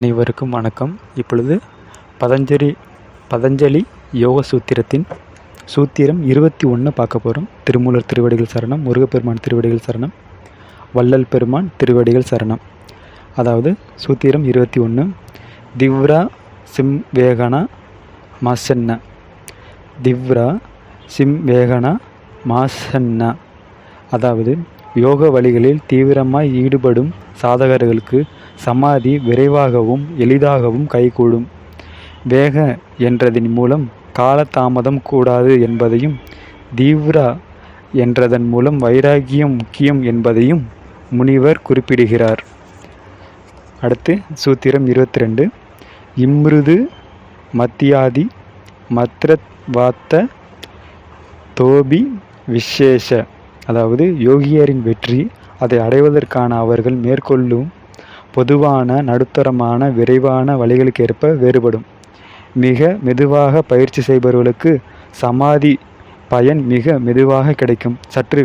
அனைவருக்கும் வணக்கம். இப்பொழுது பதஞ்சலி யோக சூத்திரத்தின் சூத்திரம் 21 பார்க்க போகிறோம். திருமூலர் திருவடிகள் சரணம், முருகப்பெருமான் திருவடிகள் சரணம், வள்ளல் பெருமான் திருவடிகள் சரணம். அதாவது சூத்திரம் 21. திவ்ரா சிம் வேகனா மாசன்ன. திவ்ரா சிம் வேகனா மாசன்ன. அதாவது யோக வழிகளில் தீவிரமாய் ஈடுபடும் சாதகர்களுக்கு சமாதி விரைவாகவும் எளிதாகவும் கைகூடும். வேக என்றதின் மூலம் காலதாமதம் கூடாது என்பதையும், தீவ்ரா என்றதன் மூலம் வைராகியம் முக்கியம் என்பதையும் முனிவர் குறிப்பிடுகிறார். அடுத்து சூத்திரம் 22. இம்ருது மத்தியாதி மத்ரத்வாத்த தோபி விசேஷ. அதாவது யோகியரின் வெற்றி அதை அடைவதற்கான அவர்கள் மேற்கொள்ளும் பொதுவான நடுத்தரமான விரைவான வழிகளுக்கேற்ப வேறுபடும். மிக மெதுவாக பயிற்சி செய்பவர்களுக்கு சமாதி பயன் மிக மெதுவாக கிடைக்கும். சற்று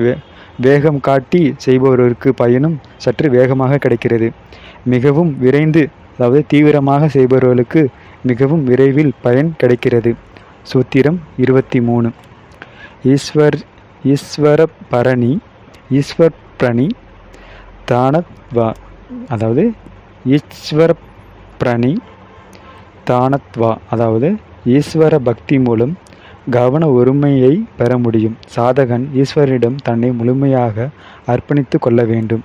வேகம் காட்டி செய்பவர்களுக்கு பயனும் சற்று வேகமாக கிடைக்கிறது. மிகவும் விரைந்து, அதாவது தீவிரமாக செய்பவர்களுக்கு மிகவும் விரைவில் பயன் கிடைக்கிறது. சூத்திரம் 23. ஈஸ்வரப்ரணி தானத்வா. அதாவது ஈஸ்வரப்ரணி தானத்வா, அதாவது ஈஸ்வர பக்தி மூலம் கவன ஒருமையை பெற முடியும். சாதகன் ஈஸ்வரனிடம் தன்னை முழுமையாக அர்ப்பணித்து கொள்ள வேண்டும்.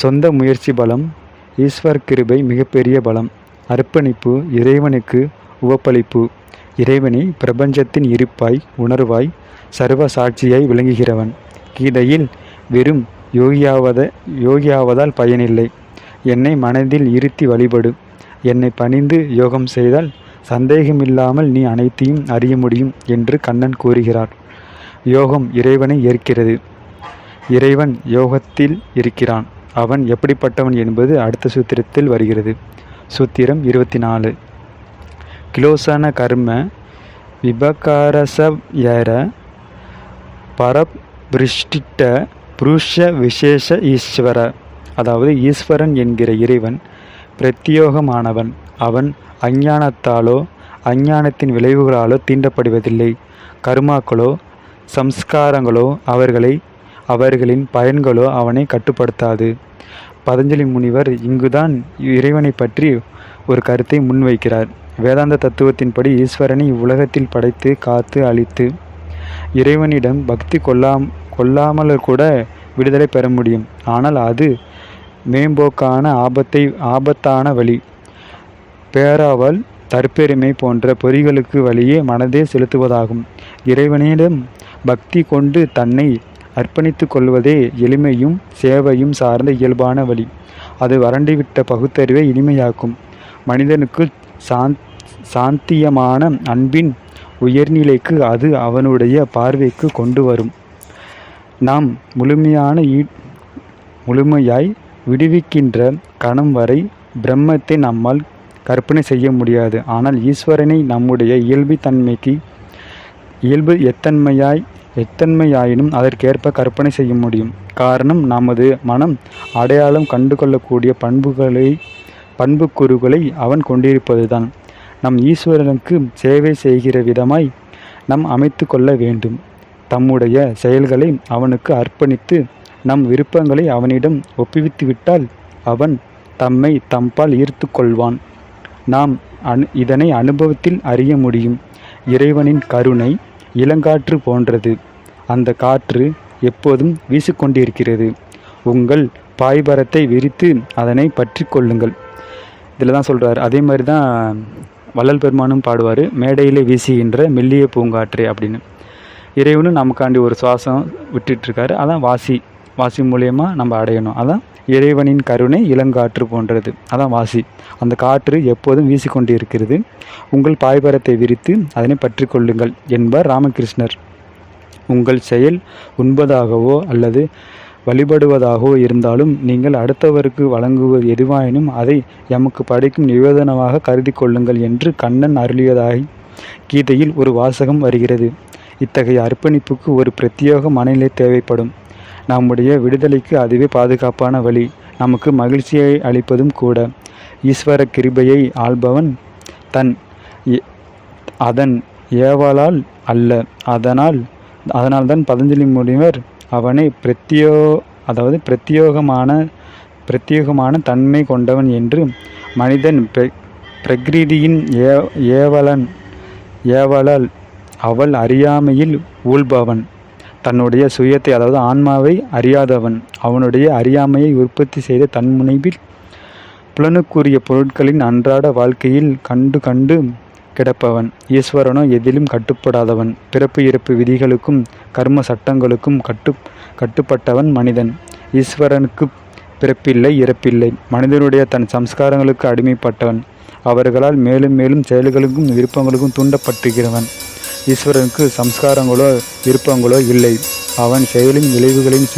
சொந்த முயற்சி பலம், ஈஸ்வர கிருபை மிகப்பெரிய பலம். அர்ப்பணிப்பு இறைவனுக்கு உவப்பளிப்பு. இறைவனை பிரபஞ்சத்தின் இருப்பாய் உணர்வாய் சர்வ சாட்சியாய் விளங்குகிறவன். கீதையில் வெறும் யோகியாவதால் பயனில்லை, என்னை மனதில் இருத்தி வழிபடு, என்னை பணிந்து யோகம் செய்தால் சந்தேகமில்லாமல் நீ அனைத்தையும் அறிய முடியும் என்று கண்ணன் கூறுகிறார். யோகம் இறைவனை ஏற்கிறது. இறைவன் யோகத்தில் இருக்கிறான். அவன் எப்படிப்பட்டவன் என்பது அடுத்த சூத்திரத்தில் வருகிறது. சூத்திரம் 24. கிலோசன கர்ம விபகாரசயர பரபிருஷ்டிட்ட புருஷ விசேஷ ஈஸ்வர. அதாவது ஈஸ்வரன் என்கிற இறைவன் பிரத்யோகமானவன். அவன் அஞ்ஞானத்தாலோ அஞ்ஞானத்தின் விளைவுகளாலோ தீண்டப்படுவதில்லை. கர்மாக்களோ சம்ஸ்காரங்களோ அவர்களின் பயன்களோ அவனை கட்டுப்படுத்தாது. பதஞ்சலி முனிவர் இங்குதான் இறைவனை பற்றி ஒரு கருத்தை முன்வைக்கிறார். வேதாந்த தத்துவத்தின்படி ஈஸ்வரனை இவ்வுலகத்தில் படைத்து காத்து அழித்து இறைவனிடம் பக்தி கொள்ளாமல் கூட விடுதலை பெற முடியும். ஆனால் அது மேம்போக்கான ஆபத்தான வழி. பேராவல் தற்பெருமை போன்ற பொறிகளுக்கு வழியே மனதே செலுத்துவதாகும். இறைவனிடம் பக்தி கொண்டு தன்னை அர்ப்பணித்து கொள்வதே எளிமையும் சேவையும் சார்ந்த இயல்பான வழி. அது வறண்டுவிட்ட பகுத்தறிவை இனிமையாக்கும். மனிதனுக்கு சாந்தியமான அன்பின் உயர்நிலைக்கு அது அவனுடைய பார்வைக்கு கொண்டு வரும். நாம் முழுமையாய் விடுவிக்கின்ற கணம் வரை பிரம்மத்தை நம்மால் கற்பனை செய்ய முடியாது. ஆனால் ஈஸ்வரனை நம்முடைய இயல்பு எத்தன்மையாயினும் அதற்கேற்ப கற்பனை செய்ய முடியும். காரணம், நமது மனம் அடையாளம் கண்டு கொள்ளக்கூடிய பண்புக்கூறுகளை அவன் கொண்டிருப்பதுதான். நம் ஈஸ்வரனுக்கு சேவை செய்கிற விதமாய் நாம் அமைத்து கொள்ள வேண்டும். தம்முடைய செயல்களை அவனுக்கு அர்ப்பணித்து நம் விருப்பங்களை அவனிடம் ஒப்புவித்துவிட்டால் அவன் தம்மை தம்பால் ஈர்த்து கொள்வான். நாம் இதனை அனுபவத்தில் அறிய முடியும். இறைவனின் கருணை இளங்காற்று போன்றது. அந்த காற்று எப்போதும் வீசிக்கொண்டிருக்கிறது. உங்கள் பாய்பரத்தை விரித்து அதனை பற்றி கொள்ளுங்கள். இதில் தான் சொல்கிறார். அதே மாதிரி தான் வள்ளல் பெருமானும் பாடுவார், மேடையிலே வீசுகின்ற மெல்லிய பூங்காற்று அப்படின்னு. இறைவனும் நமக்காண்டி ஒரு சுவாசம் விட்டுட்டுருக்காரு. அதான் வாசி மூலயமா நம்ம அடையணும். அதான் இறைவனின் கருணை இளங்காற்று போன்றது. அதான் வாசி. அந்த காற்று எப்போதும் வீசிக்கொண்டு இருக்கிறது. உங்கள் பாய்பரத்தை விரித்து அதனை பற்றி கொள்ளுங்கள் என்பார் ராமகிருஷ்ணர். உங்கள் செயல் உண்பதாகவோ அல்லது வழிபடுவதாகவோ இருந்தாலும் நீங்கள் அடுத்தவருக்கு வழங்குவது எதுவாயினும் அதை எமக்கு படைக்கும் நிவேதனமாக கருதி கொள்ளுங்கள் என்று கண்ணன் அருளியதாய் கீதையில் ஒரு வாசகம் வருகிறது. இத்தகைய அர்ப்பணிப்புக்கு ஒரு பிரத்யேக மனநிலை தேவைப்படும். நம்முடைய விடுதலைக்கு அதுவே பாதுகாப்பான வழி, நமக்கு மகிழ்ச்சியை அளிப்பதும் கூட. ஈஸ்வர கிருபையை ஆள்பவன் அதன் ஏவலால் அல்ல. அதனால்தான் பதஞ்சலி முனிவர் அவனை பிரத்யேகமான தன்மை கொண்டவன் என்று. மனிதன் பிரகிருதியின் ஏவலால் அவள் அறியாமையில் ஊழ்பவன். தன்னுடைய சுயத்தை ஆன்மாவை அறியாதவன். அவனுடைய அறியாமையை உற்பத்தி செய்த தன்முனைவில் புலனுக்குரிய பொருட்களின் அன்றாட வாழ்க்கையில் கண்டு கிடப்பவன். ஈஸ்வரனோ எதிலும் கட்டுப்படாதவன். பிறப்பு இறப்பு விதிகளுக்கும் கர்ம சட்டங்களுக்கும் கட்டுப்பட்டவன் மனிதன். ஈஸ்வரனுக்கு பிறப்பில்லை, இறப்பில்லை. மனிதனுடைய தன் சம்ஸ்காரங்களுக்கு அடிமைப்பட்டவன். அவர்களால் மேலும் மேலும் செயல்களுக்கும் விருப்பங்களுக்கும் தூண்டப்பட்டுகிறவன். ஈஸ்வரனுக்கு சம்ஸ்காரங்களோ விருப்பங்களோ இல்லை. அவன் செயலின் விளைவுகளின்